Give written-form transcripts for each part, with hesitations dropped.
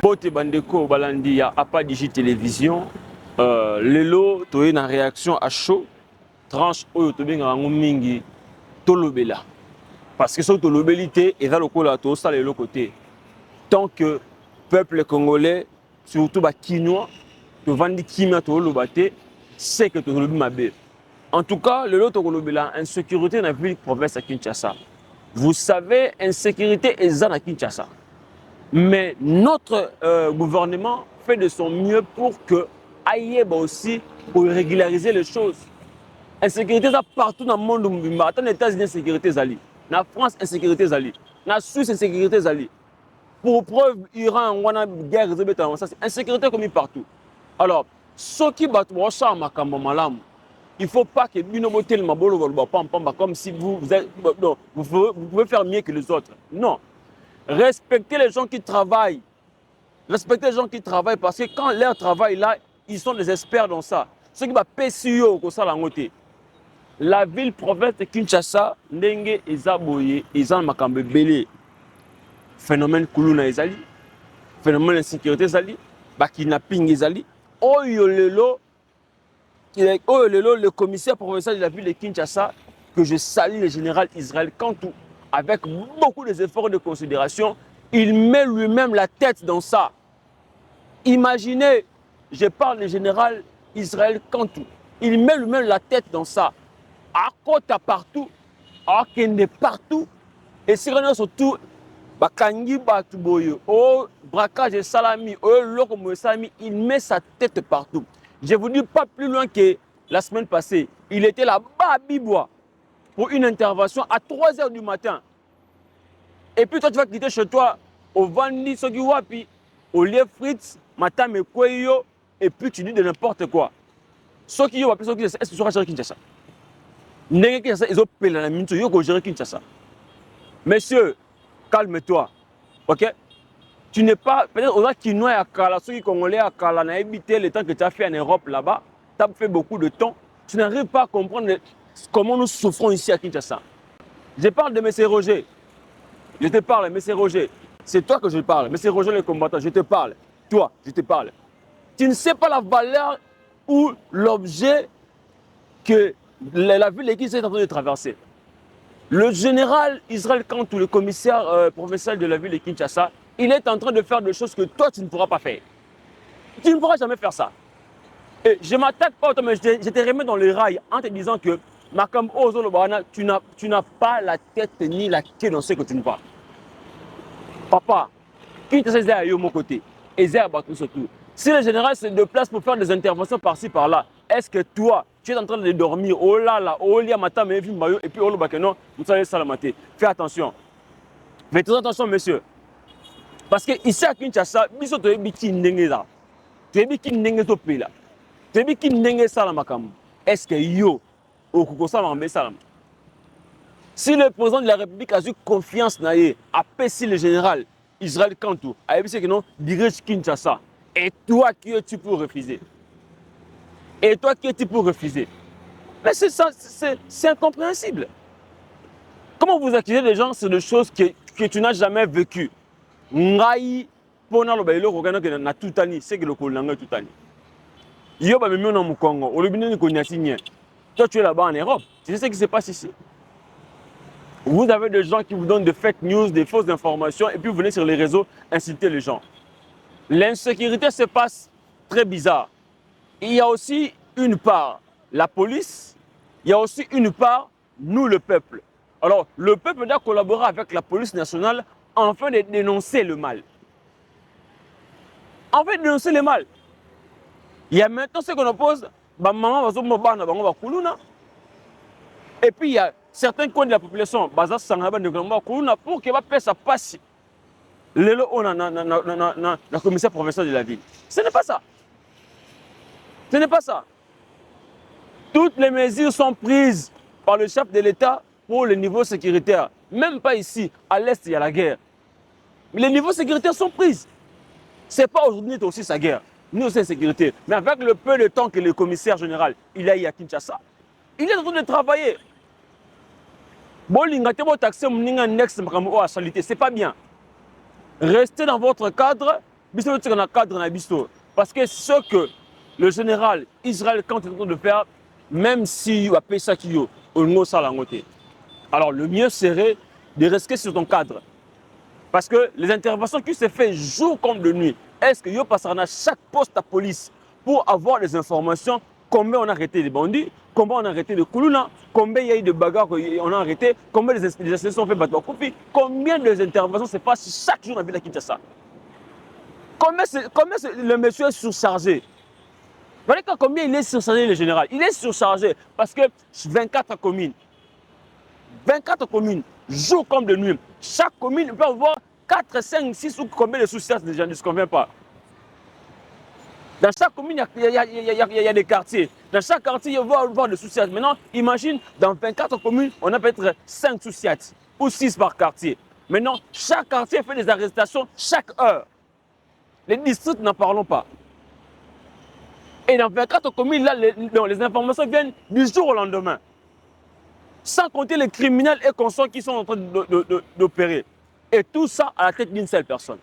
Bote bandeko balandi ya apa digi télévision lelo toye na réaction à chaud tranche oyo tobenga yango mingi tolobela parce que so tolobeli te eza lokola tosala eloko te tant que peuple congolais surtout bakinois tovandi kimia toloba te c'est que tolobi mabe. En tout cas lelo tokolobela insécurité na ville province ya Kinshasa. Vous savez, insécurité eza na Kinshasa. Mais notre gouvernement fait de son mieux pour que aille aussi pour régulariser les choses. Insécurité est partout dans le monde. Dans les États-Unis, insécurité zali. Na France, insécurité zali. Na Suisse, insécurité zali. Pour preuve, Iran, on a guerre, insécurité comme partout. Alors, ceux qui battent il ne faut pas que comme si vous pouvez faire mieux que les autres. Non. Respectez les gens qui travaillent. Respectez les gens qui travaillent parce que quand leur travail là, ils sont des experts dans ça. Ceux qui va PCO comme ça la moitié. La ville province de Kinshasa, ndenge ezaboye, ezan makambe belé. Phénomène kuluna ezali, phénomène d'insécurité ezali, ba kidnapping ezali. Oyo lelo, le commissaire provincial de la ville de Kinshasa, que je salue le général Israël Kantou, avec beaucoup d'efforts de considération, il met lui-même la tête dans ça. Imaginez, je parle du général Israël Kantou, il met lui-même la tête dans ça. À côté partout, à Kende partout, et si on a surtout, Bakangi Batuboyo, au braquage de salami, au lokomo salami, il met sa tête partout. Je vous dis pas plus loin que la semaine passée, il était là-bas à Bibois pour une intervention à 3 h du matin. Et puis toi, tu vas quitter chez toi au Vandi, Sogiwapi, au lieu Fritz, Matame Kweyo, et puis tu dis de n'importe quoi. Ceux qui ont appelé ceux qui est-ce que tu seras gérer Kinshasa? N'est-ce Kinshasa, ils ont payé la minute, ils ont géré Kinshasa. Monsieur, calme-toi. Ok? Tu n'es pas. Peut-être aux Kinois à Kala, ceux qui Congolais à Kala, n'a évité le temps que tu as fait en Europe là-bas, tu as fait beaucoup de temps. Tu n'arrives pas à comprendre comment nous souffrons ici à Kinshasa. Je parle de M. Roger. Je te parle, M. Roger. C'est toi que je parle. M. Roger le combattant, je te parle. Toi, je te parle. Tu ne sais pas la valeur ou l'objet que la ville de Kinshasa est en train de traverser. Le général Israël Kantou, le commissaire provincial de la ville de Kinshasa, il est en train de faire des choses que toi, tu ne pourras pas faire. Tu ne pourras jamais faire ça. Et je ne m'attaque pas, mais je te remets dans les rails en te disant que Makam Ozo Lobana, tu n'as pas la tête ni la queue dans ce que tu ne vois. Papa, Kinshasa est à mon côté. Et c'est à Batou surtout. Si le général se déplace pour faire des interventions par-ci, par-là, est-ce que toi, tu es en train de dormir? Oh là là, oh là, matin, et puis oh là, non, vous savez ça la matin. Fais attention. Faites attention, monsieur. Parce que ici à Kinshasa, biso to yebi ki ndenge za. To yebi ki ndenge to pela. To yebi ki ndenge sala makambo. Est-ce que yo okoko sala mambe sala? Si le président de la République a eu confiance na ye, appelle le général Israël Kantou, a dit que non, dirige Kinshasa. Et toi qui es-tu pour refuser? Et toi qui es-tu pour refuser? Mais c'est incompréhensible. Comment vous accusez des gens sur des choses que tu n'as jamais vécues? Ngai pona lo bailo ko kana na tutani c'est que le kolanga tutani. Yo ba memi na Mukongo, olobine ni ko nyasinye. Toi tu es là-bas en Europe, tu sais ce qui se passe ici. Vous avez des gens qui vous donnent des fake news, des fausses informations et puis vous venez sur les réseaux insulter les gens. L'insécurité se passe très bizarre. Il y a aussi une part la police, il y a aussi une part nous le peuple. Alors le peuple doit collaborer avec la police nationale afin de dénoncer le mal. En fait, dénoncer le mal. Il y a maintenant ce qu'on oppose, et puis il y a certains coins de la population, pour que ça passe. La commissaire provinciale de la ville. Ce n'est pas ça. Ce n'est pas ça. Toutes les mesures sont prises par le chef de l'État pour le niveau sécuritaire. Même pas ici, à l'Est, il y a la guerre. Mais les niveaux sécuritaires sont prises. Ce n'est pas aujourd'hui aussi sa guerre. Nous aussi, sécurité. Mais avec le peu de temps que le commissaire général il a eu à Kinshasa, il est en train de travailler. Ce n'est pas bien. Restez dans votre cadre biso tu na cadre na biso parce que ce que le général Israël quand il est en train de faire même si il appelle ça qui yo on ça la ngoté. Alors le mieux serait de rester sur ton cadre. Parce que les interventions qui se font jour comme de nuit, est-ce que yo passera à chaque poste à police pour avoir des informations combien on a arrêté les bandits, combien on a arrêté de Koulouna, combien il y a eu de bagarres qu'on a arrêté, combien les associations ont fait battre Koufi, combien de interventions se passent chaque jour dans la ville de Kinshasa. Combien le monsieur est surchargé. Vous voyez combien il est surchargé le général? Il est surchargé parce que 24 communes, jour comme de nuit, chaque commune peut avoir 4, 5, 6 ou combien de soucis des gens ne se conviennent pas. Dans chaque commune, il y a des quartiers. Dans chaque quartier, il va y avoir des soucis. Maintenant, imagine, dans 24 communes, on a peut-être 5 soucis ou 6 par quartier. Maintenant, chaque quartier fait des arrestations chaque heure. Les districts, n'en parlons pas. Et dans 24 communes, là, les informations viennent du jour au lendemain. Sans compter les criminels et consorts qui sont en train d'opérer. Et tout ça à la tête d'une seule personne.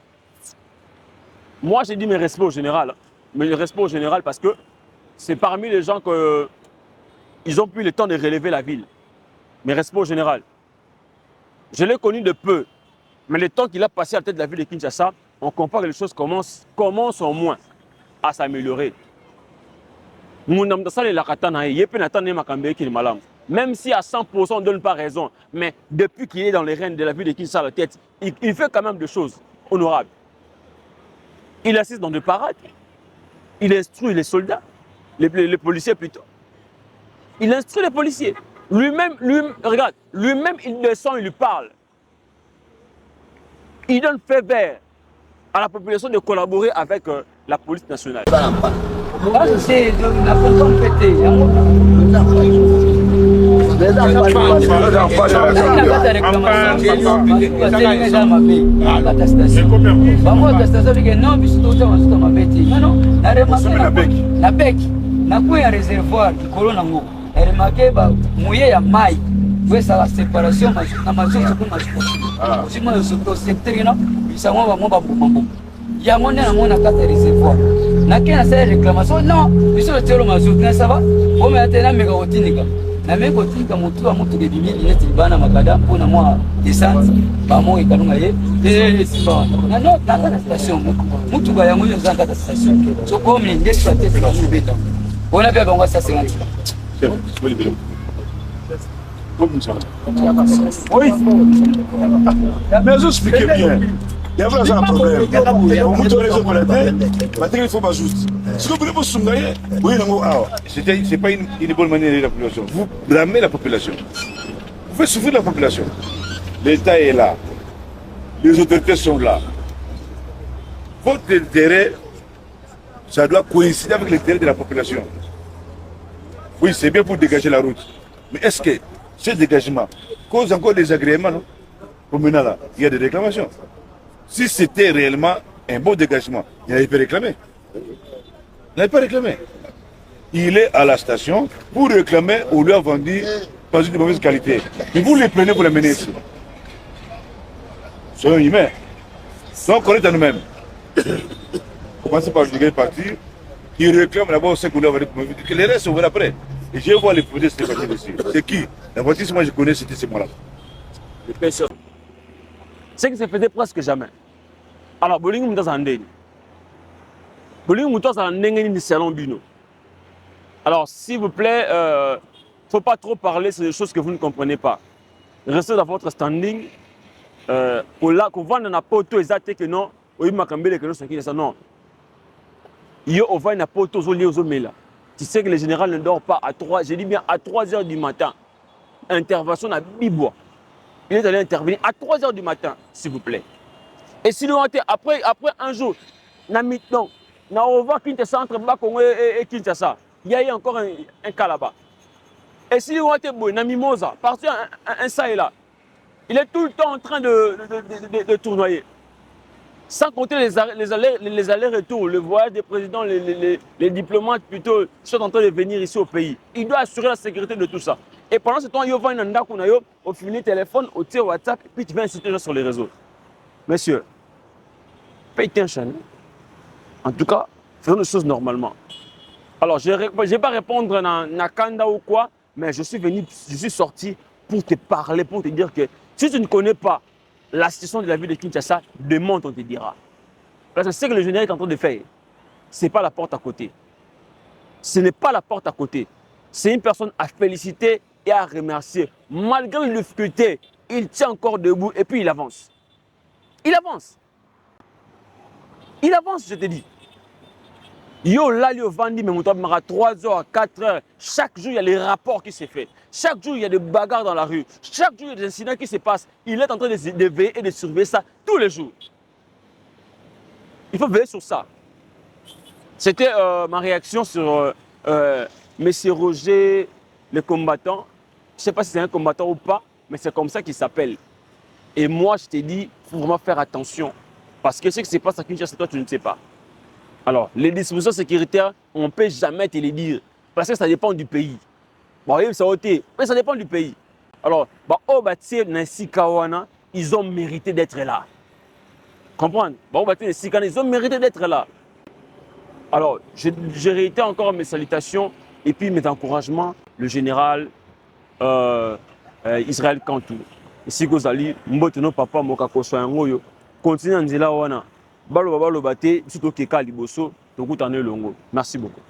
Moi, j'ai dit mes respects au général. Mes respects au général parce que c'est parmi les gens qu'ils ont pu le temps de relever la ville. Mes respects au général. Je l'ai connu de peu. Mais le temps qu'il a passé à la tête de la ville de Kinshasa, on comprend que les choses commencent au moins à s'améliorer. Même si à 100% on ne donne pas raison, mais depuis qu'il est dans les rênes de la ville de Kinshasa à la tête, il fait quand même des choses honorables. Il assiste dans des parades, il instruit les soldats, les policiers plutôt. Il instruit les policiers. Lui-même, regarde, lui-même il descend, il lui parle. Il donne fait vert à la population de collaborer avec la police nationale. C'est la façon pété. La séparation yango nde namona kati ya réservoir nakei nasala réclamation non biso totielo mazout na sava omea te nameka kotinika nameki kotinika motu ya motuka ebimili neti libana makada mpona mwa descente bamoka kanunga ye esimba wana naka na station motuka yango oyo eza kati ya station sokomi nde tuatete bakobeta wana mpe bango asa 50. Oui, mais vous expliquez bien. Il y a un problème. Il faut pas juste. Ce que vous voulez, oui, c'est pas une bonne manière de la population. Vous blâmez la population. Vous faites souffrir la population. L'État est là. Les autorités sont là. Votre intérêt, ça doit coïncider avec l'intérêt de la population. Oui, c'est bien pour dégager la route. Mais est-ce que ce dégagement cause encore des agréments, non? Pour maintenant là, il y a des réclamations. Si c'était réellement un bon dégagement, il n'avait pas réclamé. Il n'avait pas réclamé. Il est à la station pour réclamer, on lui a vendu pas une mauvaise qualité. Mais vous les prenez pour les mener ici. Soyons humains. Donc on est à nous-mêmes. Commencez par le parti qui réclame d'abord ce qu'on a vendu. Les restes, on verra après. Et je vais voir les produits de cette voiture ici. C'est qui? La voiture, moi je connais, c'était ces mois-là. C'est que ça faisait presque jamais. Alors, Bolingo Moutas Andeni. Bolingo Moutas Andeni ni salon bino. Alors, s'il vous plaît, il ne faut pas trop parler sur des choses que vous ne comprenez pas. Restez dans votre standing. Pour vendre un poto exact que non, oui, ma cambele que non, c'est qui ça non. Yo, on va un poto aux liés aux hommes. Tu sais que le général ne dort pas à 3, j'ai dit bien à 3 heures du matin. Intervention à Bibois. Il est allé intervenir à 3 heures du matin, s'il vous plaît. Et si nous après un jour, on va Kinshasa entre Bakongo et Kinshasa. Il y a eu encore un cas là-bas. Et si nous avons Mimosa, parti un ça et là, il est tout le temps en train de tournoyer. Sans compter les allers-retours, le voyage des présidents, les diplomates plutôt, qui sont en train de venir ici au pays. Il doit assurer la sécurité de tout ça. Et pendant ce temps, il va au finir téléphone, au tir WhatsApp, puis tu vas inciter les gens sur les réseaux. Monsieur, paye attention. En tout cas, faisons les choses normalement. Alors, je ne vais pas répondre à Nakanda ou quoi, mais je suis sorti pour te parler, pour te dire que si tu ne connais pas la situation de la ville de Kinshasa, demande, on te dira. Parce que c'est ce que le général est en train de faire. Ce n'est pas la porte à côté. Ce n'est pas la porte à côté. C'est une personne à féliciter et à remercier. Malgré les difficultés, il tient encore debout et puis il avance. Il avance. Il avance, je te dis. Yo, là, yo, Vandi, mais à 3 heures, 4 heures. Chaque jour, il y a les rapports qui se font. Chaque jour, il y a des bagarres dans la rue. Chaque jour, il y a des incidents qui se passent. Il est en train de veiller et de surveiller ça tous les jours. Il faut veiller sur ça. C'était ma réaction sur M. Roger, le combattant. Je ne sais pas si c'est un combattant ou pas, mais c'est comme ça qu'il s'appelle. Et moi, je t'ai dit, il faut vraiment faire attention. Parce que ce qui se passe à Kinshasa, toi, tu ne sais pas. Alors, les dispositions sécuritaires, on ne peut jamais te les dire. Parce que ça dépend du pays. Bon, mais ça dépend du pays. Alors, ils ont mérité d'être là. Comprendre? Ils ont mérité d'être là. Alors, je réitère encore mes salutations et puis mes encouragements, le général Israël Kantou. Ici, Gozali, Mbotono Papa Mokako Soyangoyo, continue en Zila Wana. Balo Balo Bate, surtout Keka Liboso, Tokutanel Longo. Merci beaucoup.